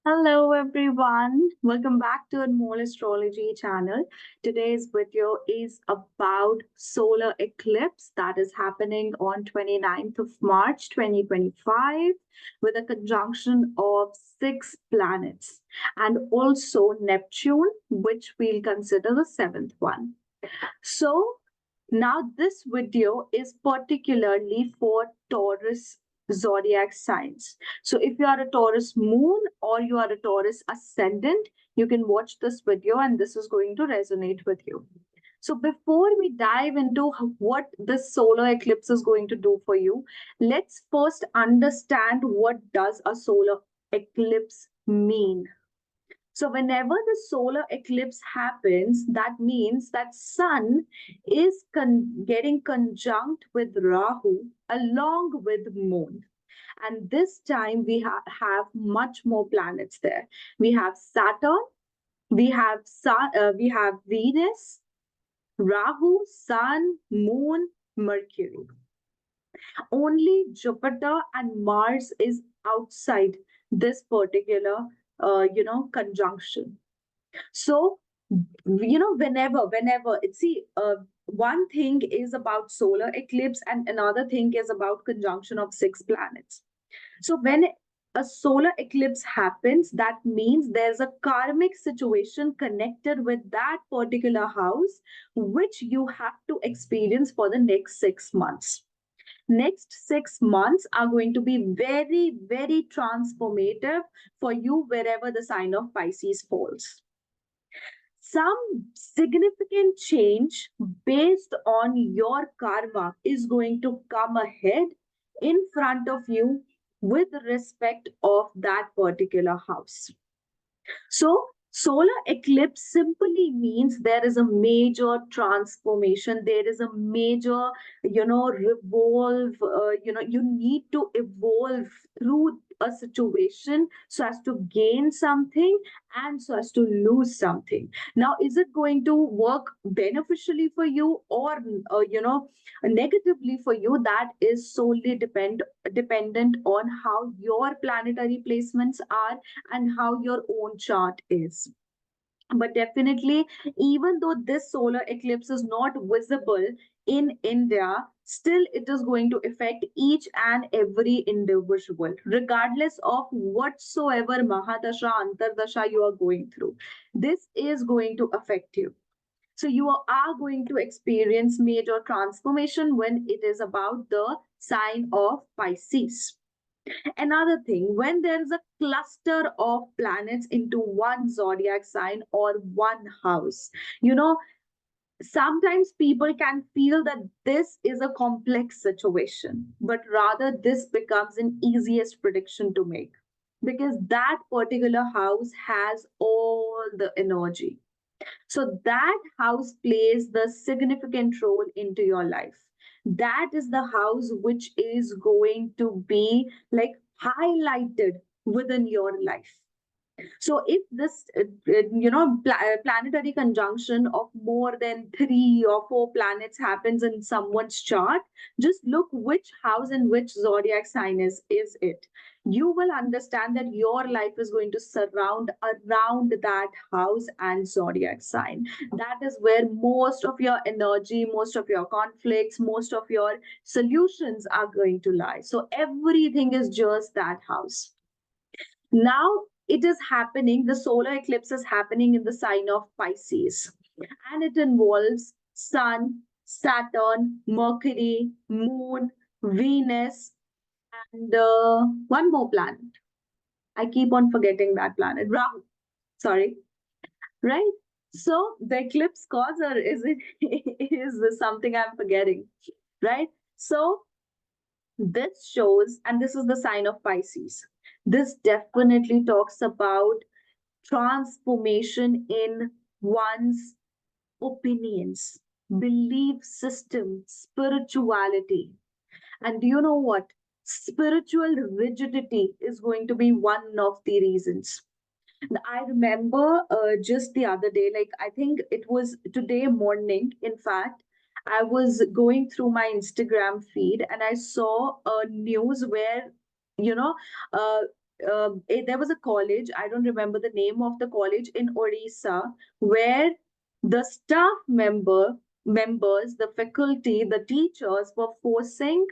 Hello everyone, welcome back to Anmoll Astrology channel. Today's video is about solar eclipse that is happening on 29th of March 2025 with a conjunction of six planets and also Neptune, which we'll consider the seventh one. So now this video is particularly for Taurus zodiac signs. So if you are a Taurus moon or you are a Taurus ascendant, you can watch this video and this is going to resonate with you. So before we dive into what this solar eclipse is going to do for you, let's first understand what does a solar eclipse mean. So whenever the solar eclipse happens, that means that sun is getting conjunct with Rahu along with moon. And this time we have much more planets there. We have Saturn, we have Venus, Rahu, Sun, Moon, Mercury. Only Jupiter and Mars is outside this particular conjunction. So, whenever it's see, one thing is about solar eclipse and another thing is about conjunction of six planets. So, when a solar eclipse happens, that means there's a karmic situation connected with that particular house, which you have to experience for the next 6 months. Next 6 months are going to be very, very transformative for you wherever the sign of Pisces falls. Some significant change based on your karma is going to come ahead in front of you with respect of that particular house. So, solar eclipse simply means there is a major transformation. There is a major, revolve. You need to evolve through a situation so as to gain something and so as to lose something. Now, is it going to work beneficially for you or, negatively for you? That is solely dependent on how your planetary placements are and how your own chart is. But definitely, even though this solar eclipse is not visible in India, still it is going to affect each and every individual, regardless of whatsoever Mahadasha, Antardasha you are going through. This is going to affect you. So you are going to experience major transformation when it is about the sign of Pisces. Another thing, when there is a cluster of planets into one zodiac sign or one house, you know, sometimes people can feel that this is a complex situation, but rather this becomes an easiest prediction to make because that particular house has all the energy. So that house plays the significant role into your life. That is the house which is going to be like highlighted within your life. So if this, planetary conjunction of more than 3 or 4 planets happens in someone's chart, just look which house and which zodiac sign is it. You will understand that your life is going to surround around that house and zodiac sign. That is where most of your energy, most of your conflicts, most of your solutions are going to lie. So everything is just that house. Now it is happening, the solar eclipse is happening in the sign of Pisces, and it involves Sun, Saturn, Mercury, Moon, Venus, and one more planet. I keep on forgetting that planet, Rahu. Sorry, right? So the eclipse causer is it is something I'm forgetting, right? So this shows, and this is the sign of Pisces. This definitely talks about transformation in one's opinions, belief system, spirituality. And do you know what? Spiritual rigidity is going to be one of the reasons. I remember just the other day, like I think it was today morning, in fact, I was going through my Instagram feed and I saw a news where, you know, uh, there was a college, I don't remember the name of the college in Odisha, where the staff members, the faculty, the teachers were forcing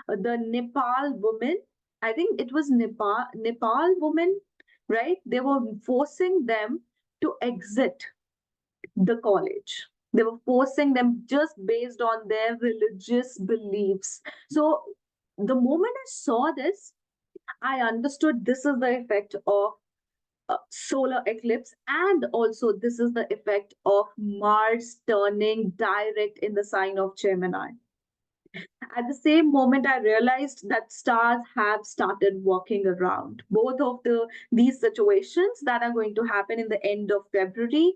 the Nepal woman, I think it was Nepal woman, right? They were forcing them to exit the college. They were forcing them just based on their religious beliefs. So the moment I saw this, I understood this is the effect of solar eclipse, and also this is the effect of Mars turning direct in the sign of Gemini. At the same moment, I realized that stars have started walking around. Both of these situations that are going to happen in the end of February,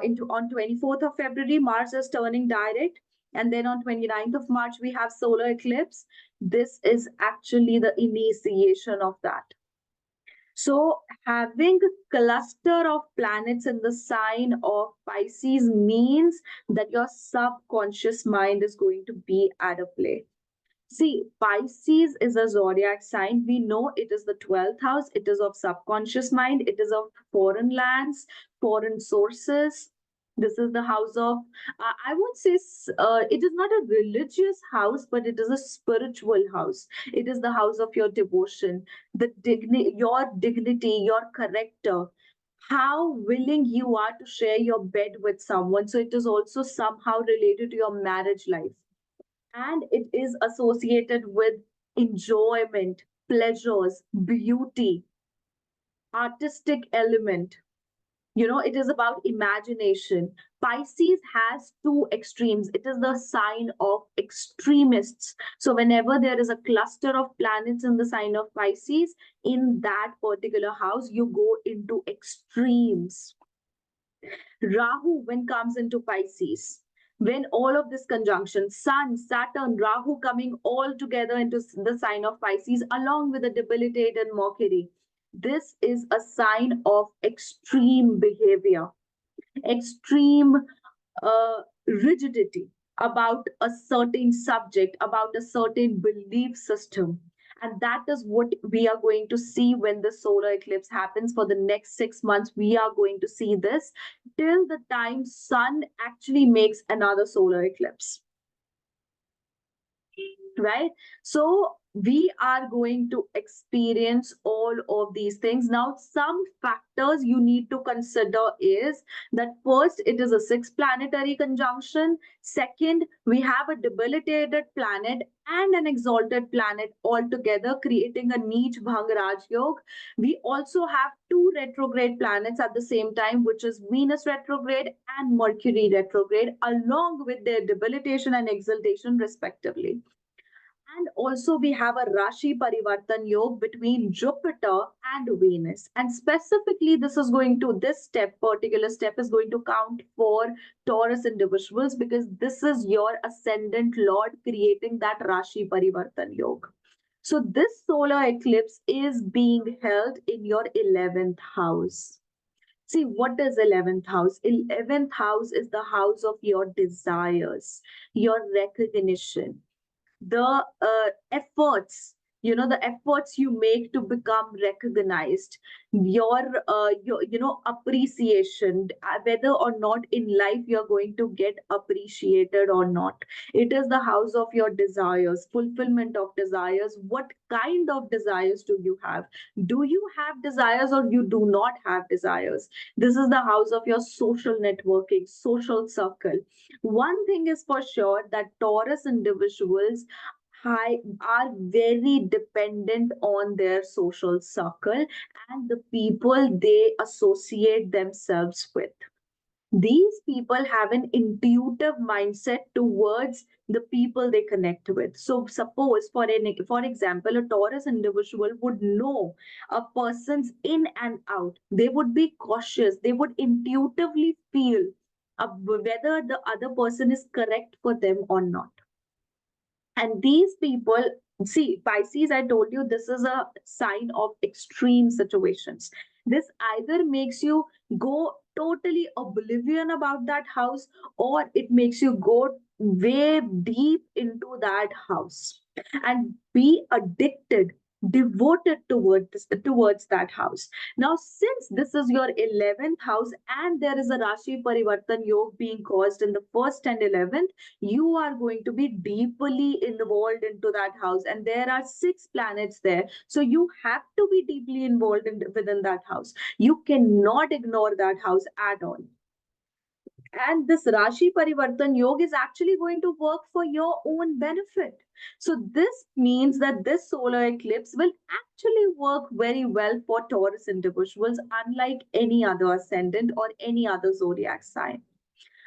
into on 24th of February, Mars is turning direct, and then on 29th of March we have solar eclipse. This is actually the initiation of that. So, having a cluster of planets in the sign of Pisces means that your subconscious mind is going to be at a play. See, Pisces is a zodiac sign. We know it is the 12th house. It is of subconscious mind. It is of foreign lands, foreign sources. This is the house of, I won't say, it is not a religious house, but it is a spiritual house. It is the house of your devotion, your dignity, your character, how willing you are to share your bed with someone. So it is also somehow related to your marriage life, and it is associated with enjoyment, pleasures, beauty, artistic element. It is about imagination. Pisces has two extremes. It is the sign of extremists. So whenever there is a cluster of planets in the sign of Pisces, in that particular house, you go into extremes. Rahu, when comes into Pisces, when all of this conjunction, Sun, Saturn, Rahu coming all together into the sign of Pisces, along with the debilitated Mercury, this is a sign of extreme behavior, extreme rigidity about a certain subject, about a certain belief system. And that is what we are going to see when the solar eclipse happens for the next 6 months. We are going to see this till the time Sun actually makes another solar eclipse, right? So we are going to experience all of these things. Now, some factors you need to consider is that first, it is a six planetary conjunction. Second, we have a debilitated planet and an exalted planet all together, creating a Neech Bhang Raj Yog. We also have two retrograde planets at the same time, which is Venus retrograde and Mercury retrograde, along with their debilitation and exaltation, respectively. And also, we have a Rashi Parivartan Yog between Jupiter and Venus. And specifically, particular step is going to count for Taurus individuals, because this is your ascendant Lord creating that Rashi Parivartan Yog. So, this solar eclipse is being held in your 11th house. See, what is 11th house? 11th house is the house of your desires, your recognition, the the efforts you make to become recognized, your appreciation, whether or not in life you're going to get appreciated or not. It is the house of your desires, fulfillment of desires. What kind of desires do you have? Do you have desires or you do not have desires? This is the house of your social networking, social circle. One thing is for sure, that Taurus individuals are very dependent on their social circle and the people they associate themselves with. These people have an intuitive mindset towards the people they connect with. So, suppose, for example, a Taurus individual would know a person's in and out. They would be cautious. They would intuitively feel whether the other person is correct for them or not. And these people, see, Pisces, I told you, this is a sign of extreme situations. This either makes you go totally oblivion about that house, or it makes you go way deep into that house and be addicted devoted towards that house. Now, since this is your 11th house and there is a Rashi Parivartan Yoga being caused in the first and 11th, you are going to be deeply involved into that house. And there are 6 planets there. So you have to be deeply involved within that house. You cannot ignore that house at all. And this Rashi Parivartan Yoga is actually going to work for your own benefit. So, this means that this solar eclipse will actually work very well for Taurus individuals, unlike any other ascendant or any other zodiac sign.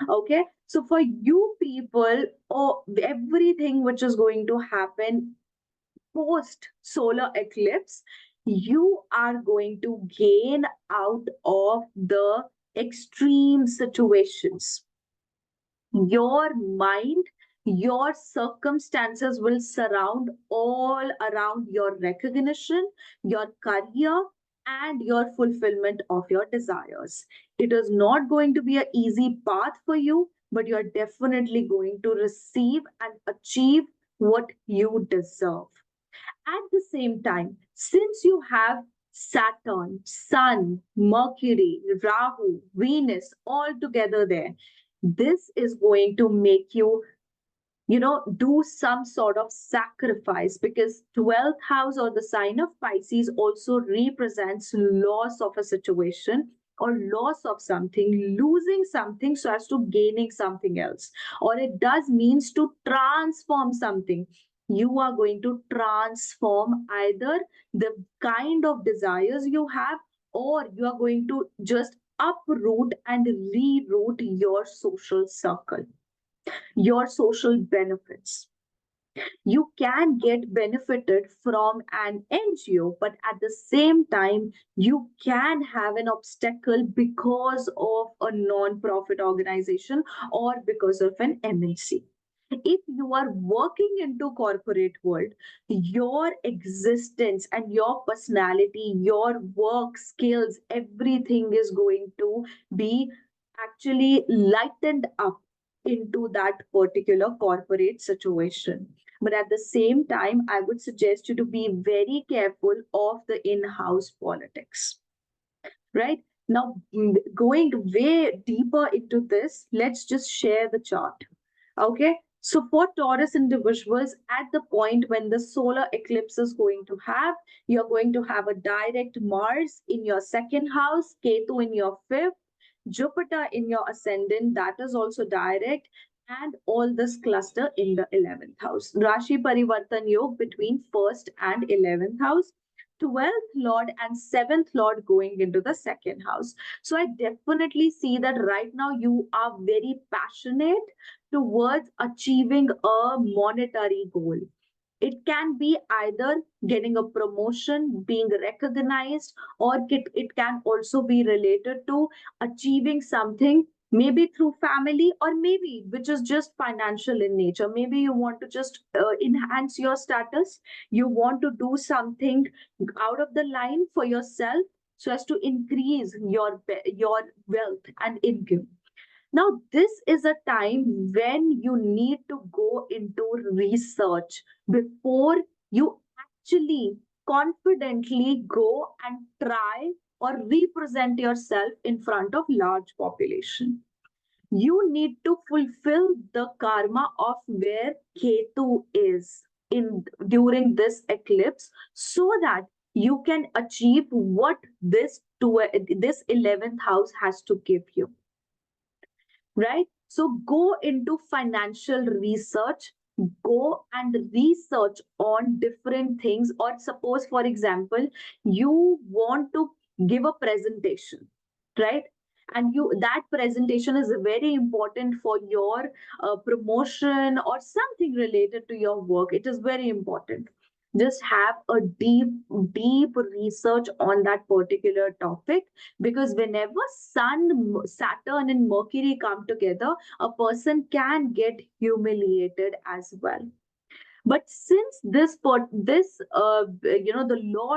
Okay, so for you people, or everything which is going to happen post solar eclipse, you are going to gain out of the extreme situations. Your mind, your circumstances will surround all around your recognition, your career, and your fulfillment of your desires. It is not going to be an easy path for you, but you're definitely going to receive and achieve what you deserve. At the same time, since you have Saturn, Sun, Mercury, Rahu, Venus all together there, this is going to make you, do some sort of sacrifice, because 12th house or the sign of Pisces also represents loss of a situation or loss of something, losing something so as to gaining something else. Or it does means to transform something. You are going to transform either the kind of desires you have, or you are going to just uproot and reroute your social circle, your social benefits. You can get benefited from an NGO, but at the same time, you can have an obstacle because of a non-profit organization or because of an MNC. If you are working into corporate world, your existence and your personality, your work skills, everything is going to be actually lightened up into that particular corporate situation. But at the same time, I would suggest you to be very careful of the in-house politics, right? Now, going way deeper into this, let's just share the chart. Okay, so for Taurus individuals, at the point when the solar eclipse is going to have, you're going to have a direct Mars in your second house, Ketu in your fifth, Jupiter in your ascendant, that is also direct, and all this cluster in the 11th house. Rashi Parivartan Yoga between first and 11th house. 12th lord and 7th lord going into the second house. So I definitely see that right now you are very passionate towards achieving a monetary goal. It can be either getting a promotion, being recognized, or it can also be related to achieving something, maybe through family, or maybe which is just financial in nature. Maybe you want to just enhance your status, you want to do something out of the line for yourself so as to increase your wealth and income. Now, this is a time when you need to go into research before you actually confidently go and try or represent yourself in front of large population. You need to fulfill the karma of where Ketu is in during this eclipse, so that you can achieve what this 11th house has to give you, right? So go into financial research, go and research on different things. Or suppose, for example, you want to give a presentation, right? And you that presentation is very important for your promotion or something related to your work. It is very important. Just have a deep research on that particular topic, because whenever Saturn and Mercury come together, a person can get humiliated as well. But since the Lord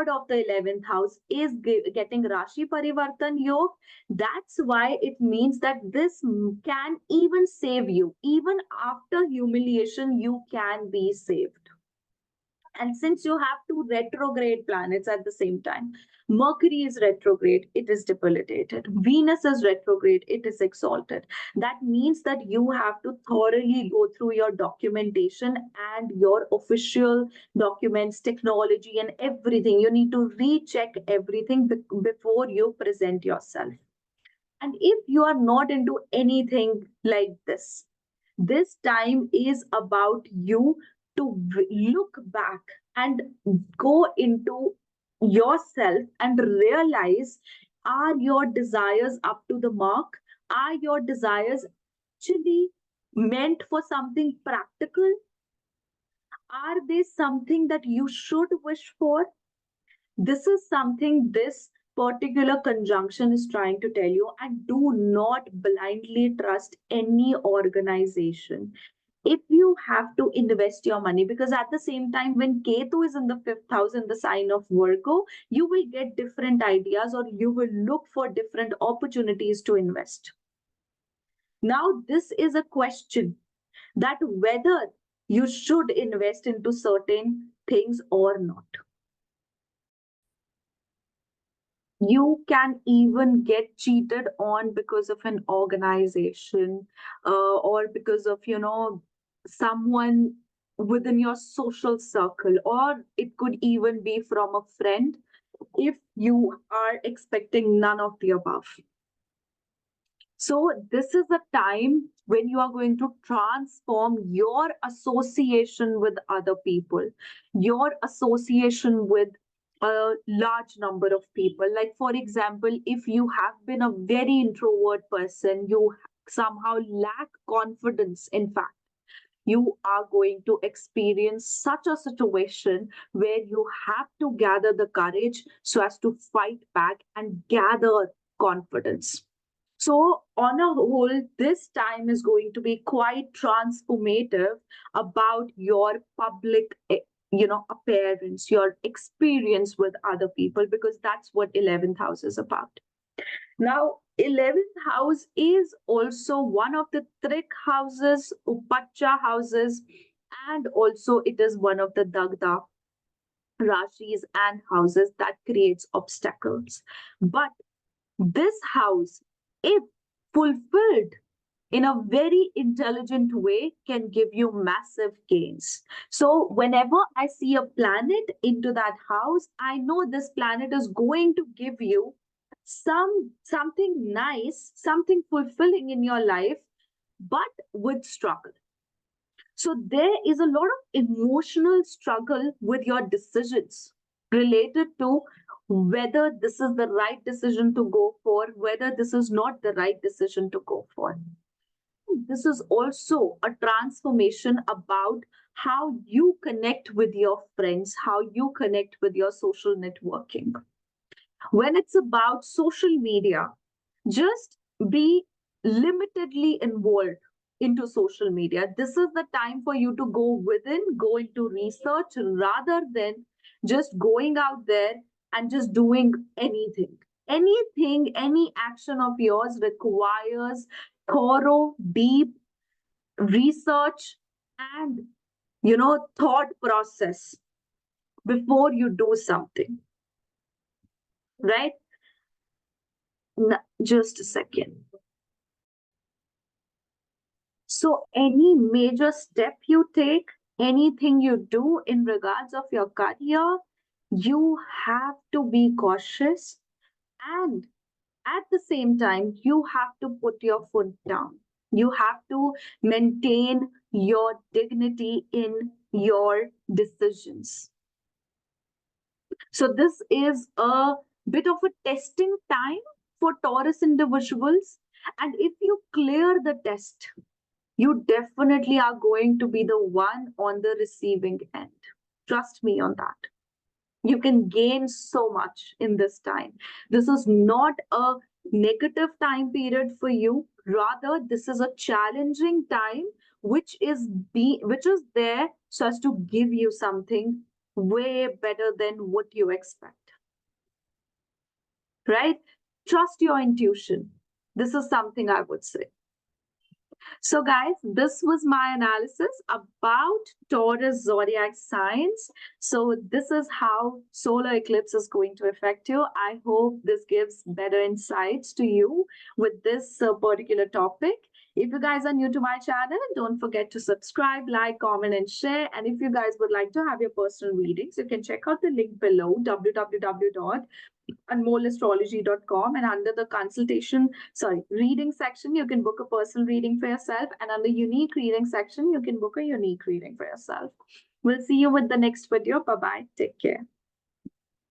of the 11th house is getting Rashi Parivartan Yoga, that's why it means that this can even save you. Even after humiliation, you can be saved. And since you have two retrograde planets at the same time, Mercury is retrograde, it is debilitated. Venus is retrograde, it is exalted. That means that you have to thoroughly go through your documentation and your official documents, technology, and everything. You need to recheck everything before you present yourself. And if you are not into anything like this time is about you to look back and go into yourself and realize, are your desires up to the mark? Are your desires actually meant for something practical? Are they something that you should wish for? This is something this particular conjunction is trying to tell you. And do not blindly trust any organization. If you have to invest your money, because at the same time, when Ketu is in the fifth house in the sign of Virgo, you will get different ideas or you will look for different opportunities to invest. Now, this is a question that whether you should invest into certain things or not. You can even get cheated on because of an organization, or because of someone within your social circle, or it could even be from a friend if you are expecting none of the above. So this is a time when you are going to transform your association with other people, your association with a large number of people. Like, for example, if you have been a very introvert person, you somehow lack confidence, in fact, you are going to experience such a situation where you have to gather the courage so as to fight back and gather confidence. So, on a whole, this time is going to be quite transformative about your public, appearance, your experience with other people, because that's what 11th house is about. Now, 11th house is also one of the trick houses, upacha houses, and also it is one of the dagda rashis and houses that creates obstacles. But this house, if fulfilled in a very intelligent way, can give you massive gains. So whenever I see a planet into that house, I know this planet is going to give you something nice, something fulfilling in your life, but with struggle. So there is a lot of emotional struggle with your decisions related to whether this is the right decision to go for, whether this is not the right decision to go for. This is also a transformation about how you connect with your friends, how you connect with your social networking. When it's about social media, just be limitedly involved into social media. This is the time for you to go within, go into research rather than just going out there and just doing anything. Anything, any action of yours requires thorough, deep research and thought process before you do something, right? Just a second. So, any major step you take, anything you do in regards of your career, you have to be cautious, and at the same time, you have to put your foot down. You have to maintain your dignity in your decisions. So, this is a bit of a testing time for Taurus individuals. And if you clear the test, you definitely are going to be the one on the receiving end. Trust me on that. You can gain so much in this time. This is not a negative time period for you. Rather, this is a challenging time which is there so as to give you something way better than what you expect. Right? Trust your intuition. This is something I would say. So, guys, this was my analysis about Taurus zodiac signs. So, this is how solar eclipse is going to affect you. I hope this gives better insights to you with this particular topic. If you guys are new to my channel, don't forget to subscribe, like, comment, and share. And if you guys would like to have your personal readings, you can check out the link below www.anmollastrology.com, and under the reading section, you can book a personal reading for yourself, and under unique reading section, you can book a unique reading for yourself. We'll see you with the next video. Bye bye. Take care.